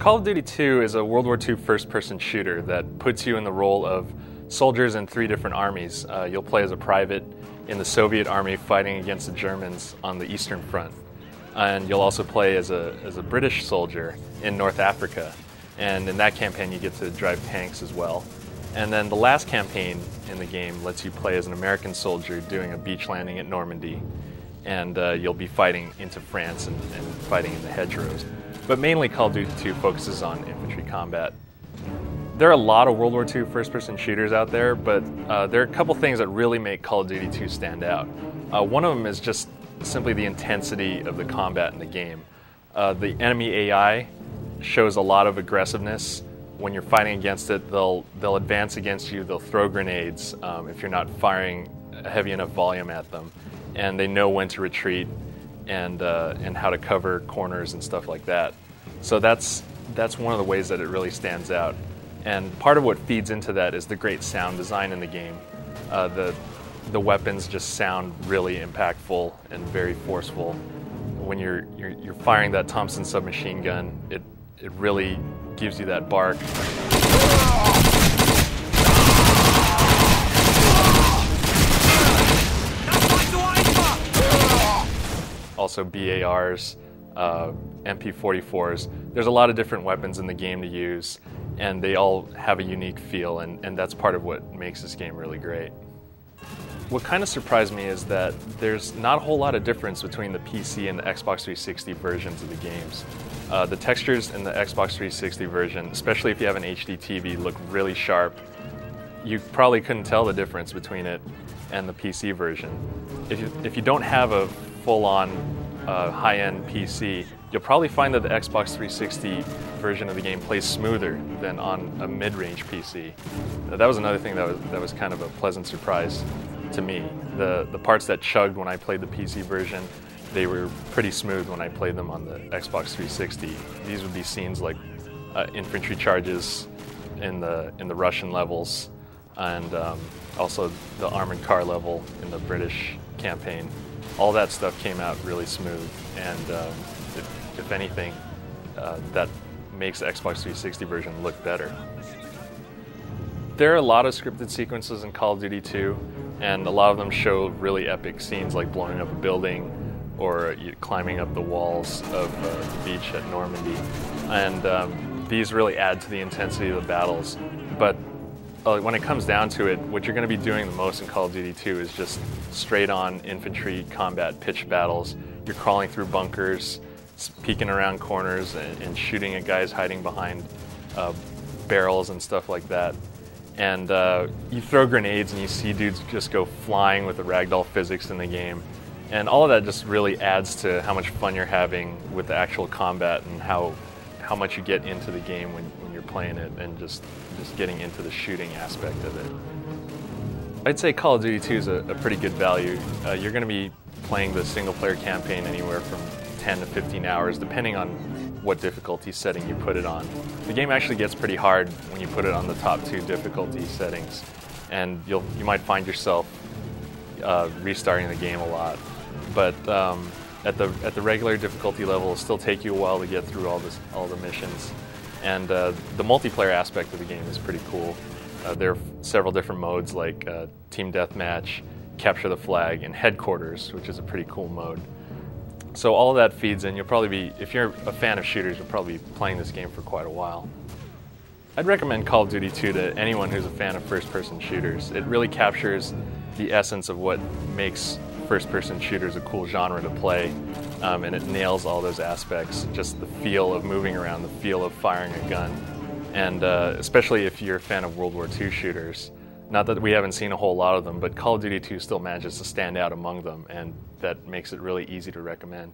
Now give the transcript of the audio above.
Call of Duty 2 is a World War II first-person shooter that puts you in the role of soldiers in 3 different armies. You'll play as a private in the Soviet army fighting against the Germans on the Eastern Front. And you'll also play as a British soldier in North Africa. And in that campaign you get to drive tanks as well. And then the last campaign in the game lets you play as an American soldier doing a beach landing at Normandy. And you'll be fighting into France and fighting in the hedgerows. But mainly Call of Duty 2 focuses on infantry combat. There are a lot of World War II first-person shooters out there, but there are a couple things that really make Call of Duty 2 stand out. One of them is just simply the intensity of the combat in the game. The enemy AI shows a lot of aggressiveness. When you're fighting against it, they'll advance against you, they'll throw grenades if you're not firing a heavy enough volume at them, and they know when to retreat and how to cover corners and stuff like that. So that's one of the ways that it really stands out. And part of what feeds into that is the great sound design in the game. The weapons just sound really impactful and very forceful. When you're firing that Thompson submachine gun, it really gives you that bark. Also BARs, MP44s. There's a lot of different weapons in the game to use, and they all have a unique feel, and that's part of what makes this game really great. What kind of surprised me is that there's not a whole lot of difference between the PC and the Xbox 360 versions of the games. The textures in the Xbox 360 version, especially if you have an HD TV, look really sharp. You probably couldn't tell the difference between it and the PC version. If you don't have a full-on high-end PC, you'll probably find that the Xbox 360 version of the game plays smoother than on a mid-range PC. That was another thing that was kind of a pleasant surprise to me. The parts that chugged when I played the PC version, they were pretty smooth when I played them on the Xbox 360. These would be scenes like infantry charges in the Russian levels, and also the armored car level in the British campaign. All that stuff came out really smooth, and if anything, that makes the Xbox 360 version look better. There are a lot of scripted sequences in Call of Duty 2, and a lot of them show really epic scenes like blowing up a building or climbing up the walls of the beach at Normandy. And these really add to the intensity of the battles. But when it comes down to it, what you're going to be doing the most in Call of Duty 2 is just straight-on infantry combat pitched battles. You're crawling through bunkers, peeking around corners, and shooting at guys hiding behind barrels and stuff like that. And you throw grenades and you see dudes just go flying with the ragdoll physics in the game. And all of that just really adds to how much fun you're having with the actual combat and how much you get into the game when you're playing it, and just getting into the shooting aspect of it. I'd say Call of Duty 2 is a pretty good value. You're going to be playing the single-player campaign anywhere from 10 to 15 hours, depending on what difficulty setting you put it on. The game actually gets pretty hard when you put it on the top 2 difficulty settings, and you might find yourself restarting the game a lot. But at the regular difficulty level, it'll still take you a while to get through all the missions. And the multiplayer aspect of the game is pretty cool. There are several different modes like Team Deathmatch, Capture the Flag, and Headquarters, which is a pretty cool mode. So all of that feeds in. You'll probably be, if you're a fan of shooters, you'll probably be playing this game for quite a while. I'd recommend Call of Duty 2 to anyone who's a fan of first-person shooters. It really captures the essence of what makes first-person shooters a cool genre to play, and it nails all those aspects. Just the feel of moving around, the feel of firing a gun, and especially if you're a fan of World War II shooters. Not that we haven't seen a whole lot of them, but Call of Duty 2 still manages to stand out among them, and that makes it really easy to recommend.